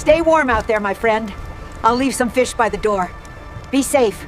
Stay warm out there, my friend. I'll leave some fish by the door. Be safe.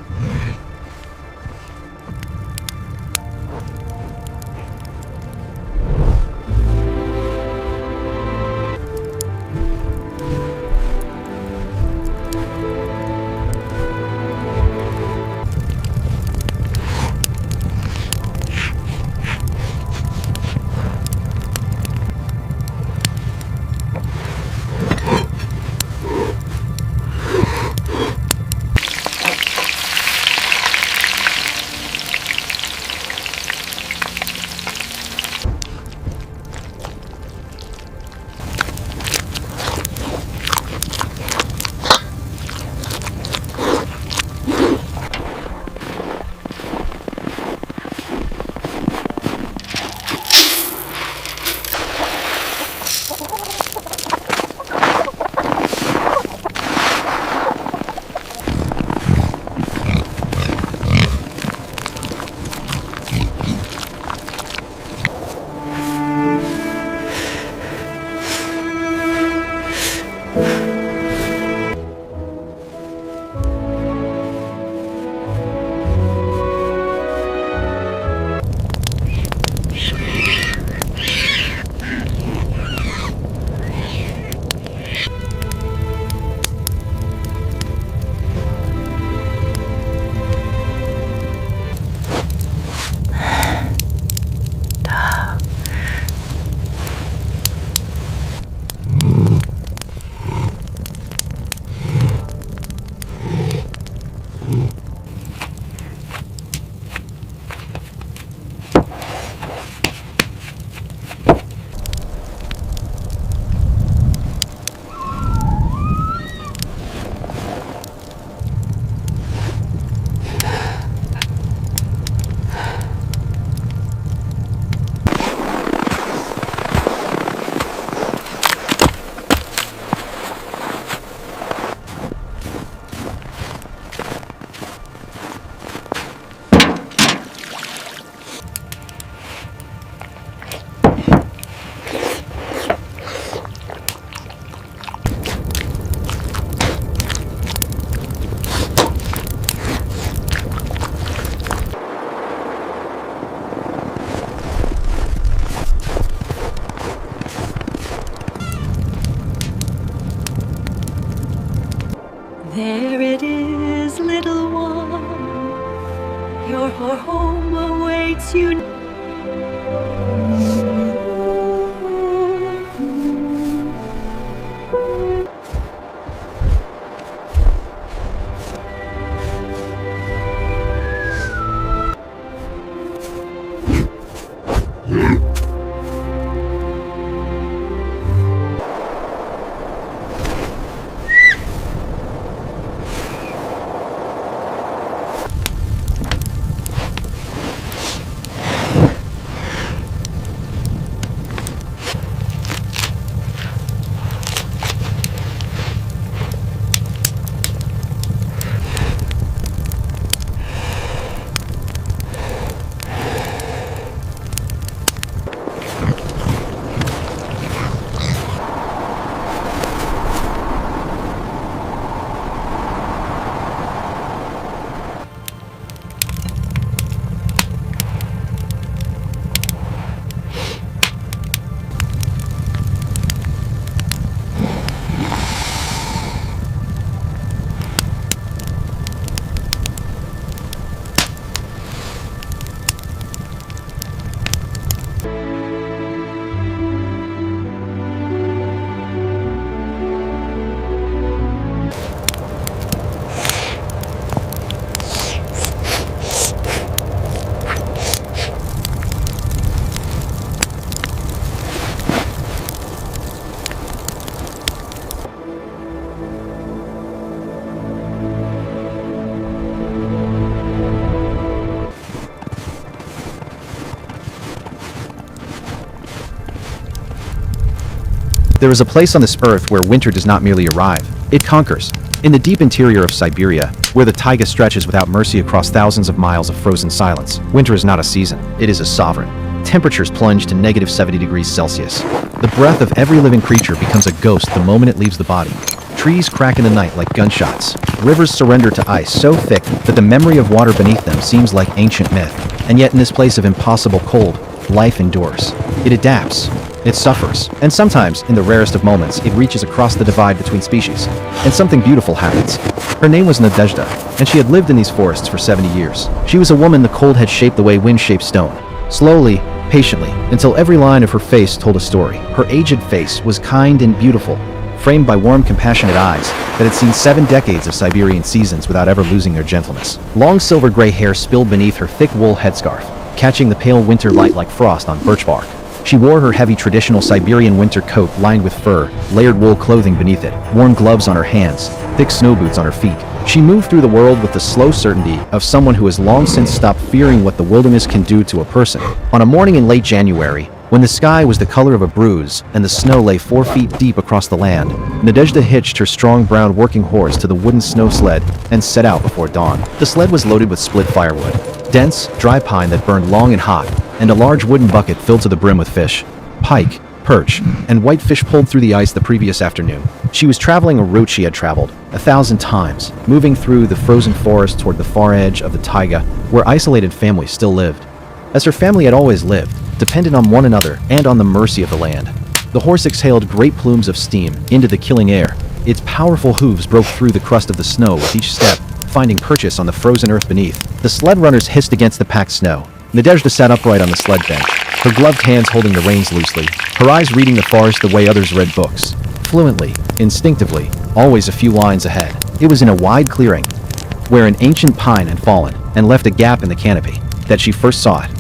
There it is, little one. Your home awaits you. There is a place on this earth where winter does not merely arrive, it conquers. In the deep interior of Siberia, where the taiga stretches without mercy across thousands of miles of frozen silence, winter is not a season, it is a sovereign. Temperatures plunge to -70 degrees Celsius. The breath of every living creature becomes a ghost the moment it leaves the body. Trees crack in the night like gunshots. Rivers surrender to ice so thick that the memory of water beneath them seems like ancient myth. And yet in this place of impossible cold, life endures. It adapts. It suffers. And sometimes, in the rarest of moments, it reaches across the divide between species. And something beautiful happens. Her name was Nadezhda, and she had lived in these forests for 70 years. She was a woman the cold had shaped the way wind shapes stone. Slowly, patiently, until every line of her face told a story. Her aged face was kind and beautiful, framed by warm, compassionate eyes that had seen 7 decades of Siberian seasons without ever losing their gentleness. Long silver-gray hair spilled beneath her thick wool headscarf, catching the pale winter light like frost on birch bark. She wore her heavy traditional Siberian winter coat lined with fur, layered wool clothing beneath it, worn gloves on her hands, thick snow boots on her feet. She moved through the world with the slow certainty of someone who has long since stopped fearing what the wilderness can do to a person. On a morning in late January, when the sky was the color of a bruise and the snow lay 4 feet deep across the land, Nadezhda hitched her strong brown working horse to the wooden snow sled and set out before dawn. The sled was loaded with split firewood, dense, dry pine that burned long and hot, and a large wooden bucket filled to the brim with fish, pike, perch, and whitefish pulled through the ice the previous afternoon. She was traveling a route she had traveled 1,000 times, moving through the frozen forest toward the far edge of the taiga, where isolated families still lived. As her family had always lived, dependent on one another and on the mercy of the land. The horse exhaled great plumes of steam into the killing air. Its powerful hooves broke through the crust of the snow with each step, finding purchase on the frozen earth beneath. The sled runners hissed against the packed snow. Nadezhda sat upright on the sled bench, her gloved hands holding the reins loosely, her eyes reading the forest the way others read books. Fluently, instinctively, always a few lines ahead. It was in a wide clearing, where an ancient pine had fallen and left a gap in the canopy, that she first saw it.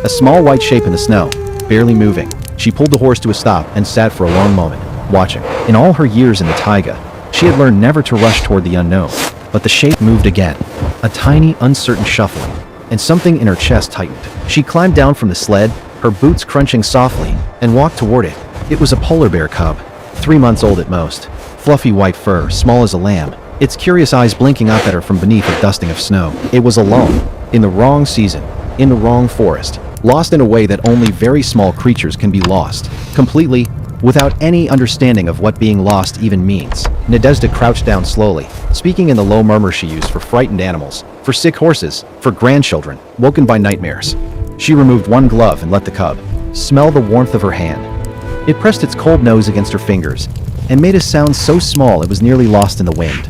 A small white shape in the snow, barely moving. She pulled the horse to a stop and sat for a long moment, watching. In all her years in the taiga, she had learned never to rush toward the unknown. But the shape moved again, a tiny, uncertain shuffling, and something in her chest tightened. She climbed down from the sled, her boots crunching softly, and walked toward it. It was a polar bear cub, 3 months old at most. Fluffy white fur, small as a lamb, its curious eyes blinking up at her from beneath a dusting of snow. It was alone, in the wrong season, in the wrong forest, lost in a way that only very small creatures can be lost, completely, without any understanding of what being lost even means. Nadezhda crouched down slowly, speaking in the low murmur she used for frightened animals, for sick horses, for grandchildren, woken by nightmares. She removed one glove and let the cub smell the warmth of her hand. It pressed its cold nose against her fingers and made a sound so small it was nearly lost in the wind.